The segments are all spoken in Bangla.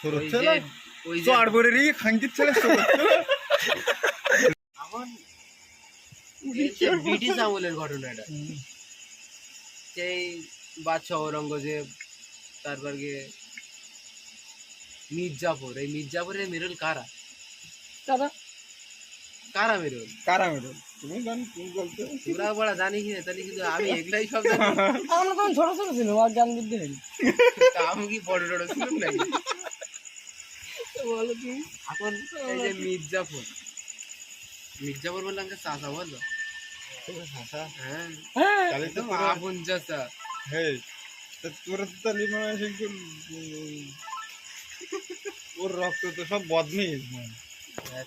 ওই যে ওই যে আড়বরেরই খাঙ্কির ছেলে এখন ব্রিটিশ আমলের ঘটনা এটা। সেই বাদশাহ ঔরঙ্গজেব, তারপর গিয়ে মির্জাপুর, এই মির্জাপুরের মেরুল কারা দাদা কারা মেরুল কারা মেরুল তুমি জানি তুমি বলতে তোরা বড়া জানিস না, তাহলে কিন্তু আমি এগুলাই সব জানি। আমরা তখন ছোট ছোট ছিল আর জ্ঞান বুদ্ধি হয়নি। আমি কি বড় বড় ছিলাম নাকি? বলো তুমি এখন এই যে মির্জাপুর, মির্জাপুর বললাম যে চাচা বললো, হ্যাঁ হ্যাঁ তাহলে তো আপন চাচা। হ্যাঁ তোরা তো তাহলে মনে হয় ওর রক্ত তো সব বদমেজ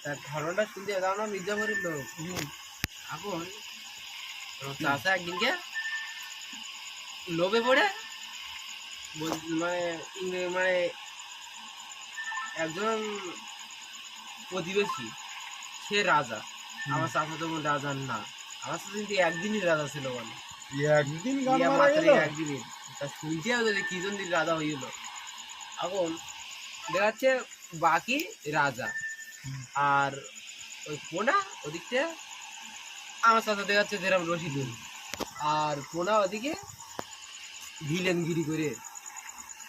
তার ধারণাটা শুনতে দাও না, মির্জাপুরের লোক। এখন চাচা একদিনকে লোভে পড়ে মানে মানে একজন প্রতিবেশী, সে রাজা, আমার চাচা তখন রাজা না, আমার চাচা কিন্তু একদিনই রাজা ছিল বলে, একদিন একদিনই। তা শুনতে হবে যে কি জন দিন রাজা হইল। এখন দেখা যাচ্ছে বাকি রাজা আর ওই কোনা ওদিকতে আমার চাচা দেখা যাচ্ছে যেরকম রশিদুল, আর কোনা ওদিকে ভিলেনগিরি করে।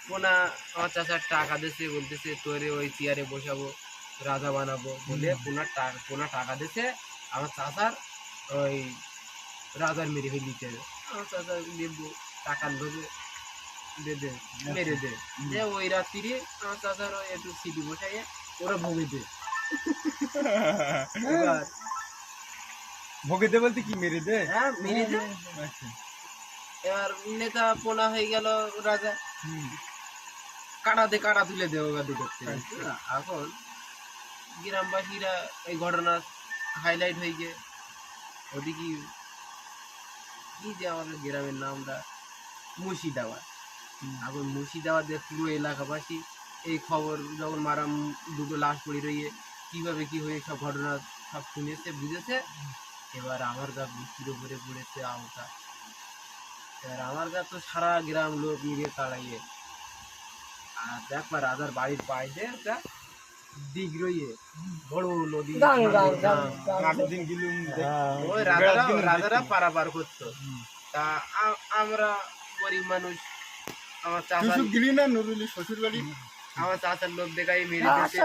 কোনা আমার চাচার টাকা দিয়েছে, বলতেছে তোরে ওই চেয়ারে বসাবো, রাজা বানাবো বলে কোনা টাকা দিয়েছে আমার চাচার ওই রাজার মেরে ফেলিতে। আমার চাচা দেবো টাকার লোভে দে মেরে দে, যে ওই রাত্রি আমার চাচার ওই একটু সিটি বসাইয়ে ওরা ভোগে দে। এবার ভোগে দে বলতে কি মেরে দে? হ্যাঁ মেরে দে। এবার নেতা পোনা হয়ে গেল রাজা, কাটা তুলে দেবো গাদি করতে। এখন গ্রামবাসীরা এই ঘটনা হাইলাইট হয়ে গিয়ে ওদিকে কি যে আমাদের গ্রামের নামটা মুর্শিদাবাদ। এখন মুর্শিদাবাদের পুরো এলাকাবাসী এই খবর যখন মারা দুটো লাশ পড়ে রইয়ে কিভাবে কি হয়ে সব ঘটনা সব শুনেছে বুঝেছে। এবার আমার গা বৃষ্টির উপরে পড়েছে আমটা। এবার আমার গা তো সারা গ্রাম লোক মিলিয়ে তাড়াইয়ে, আর দেখবা রাজার বাড়ির পাইতে একটা দিক রইয়ে বড় নদী, ওই রাজারা পারাপার করতো। তা আমরা গরিব মানুষ, আমার চাচার গিলি না নুরুলি শ্বশুর বাড়ি, আমার চাচার লোক দেখাই মেরে দিয়েছে।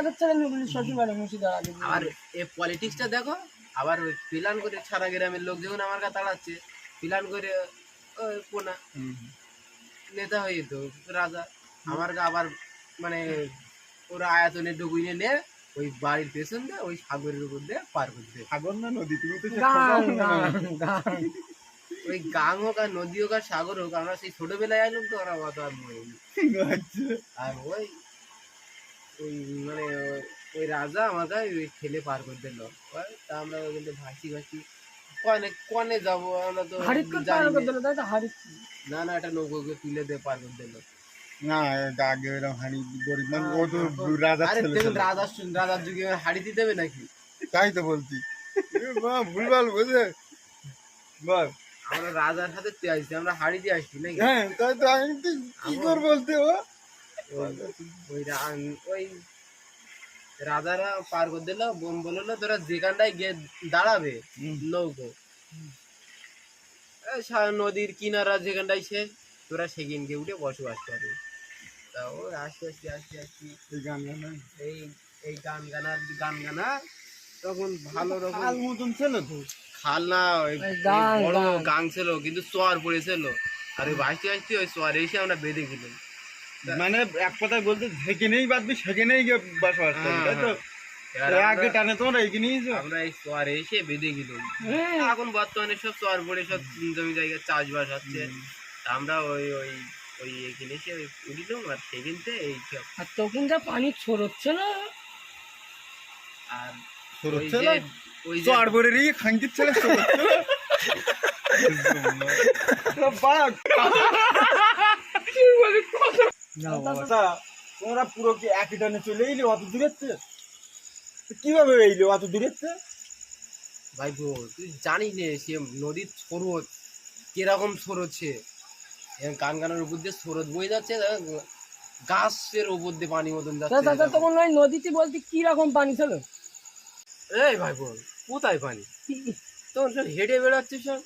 আর এই পলিটিক্সটা দেখো, আবার ওই প্ল্যান করে সারা গ্রামের লোক যখন আমার কাছে তাড়াচ্ছে, প্ল্যান করে ওই কোনা নেতা হয়ে যেত রাজা আমার গা আবার মানে ওরা আয়াতনের ডুবুইনে নে ওই বাড়ির পেছন দিয়ে ওই সাগরের উপর দিয়ে পার করতে। সাগর না নদী, তুমি তো ওই গাং হোক আর নদী হোক আর সাগর হোক, আমরা সেই ছোটবেলায় আইলাম তো ওরা অত আর মরিনি। আর ওই ওই মানে ওই রাজা আমার গায়ে ওই ঠেলে পার করে দিল। তা আমরা কিন্তু ভাসি কনে যাবো আমরা তো না না, এটা নৌকোকে তুলে দিয়ে পার করে দিল। না আগে এরকম হাঁড়ি গরিব মানুষ, ও তো রাজা রাজার যুগে হাড়ি দিতে দেবে নাকি? তাই তো বলছি ভুলভাল বুঝে বল। আমরা রাজার সাথে আসছি, আমরা হাড়ি দিয়ে আসছি নাকি? হ্যাঁ তাই তো আমি তো কি কর বলতে ও ওই রাজারা পার করে দিল, বললো তোরা যেখানটায় গিয়ে দাঁড়াবে নৌকো নদীর কিনারা যেখানটায় শেষ, তোরা সেখানকে উঠে বসবাস করবে। তা ও আসতে এই গান গানা এই গান গানা তখন ভালো রকম মতন ছিল তো খাল না, বড় গাং ছিল কিন্তু চর পড়েছিল। আর ওই ভাসতে ওই চর এসে আমরা বেঁধে গেলাম। মানে এক কথায় বলতে যেখানেই বাঁধবি সেখানেই গিয়ে বসবাস করবি, তাই তো? আগে টানে তোমরা এইখানেই আমরা এই চর এসে বেঁধে গেলাম। এখন বর্তমানে সব চর পড়ে সব জমি জায়গায় চাষবাস হচ্ছে। আমরা ওই ওই ওই এখানে এসে উঠিলাম আর সেখানতে এই সব। আর তখন যা পানি ছড়চ্ছে না, আর ছড়চ্ছে না ওই যে আড়বরেরই খাঙ্কির ছেলে তোমরা পুরো কি একই টানে চলে এলি অত দূরের থেকে? কিভাবে এলি অত দূরের থেকে? ভাই তুই জানিস না সে নদীর স্রোত কিরকম স্রোত, গান গানের উপর দিয়ে স্রোত বয়ে যাচ্ছে, গাছের ওপর দিয়ে পানি মতন তা যাচ্ছে চাচা তখন ওই নদীতে বলতে কি রকম পানি ছিল? এই ভাই বোন কোথায় পানি তখন সব হেঁটে বেড়াচ্ছে সব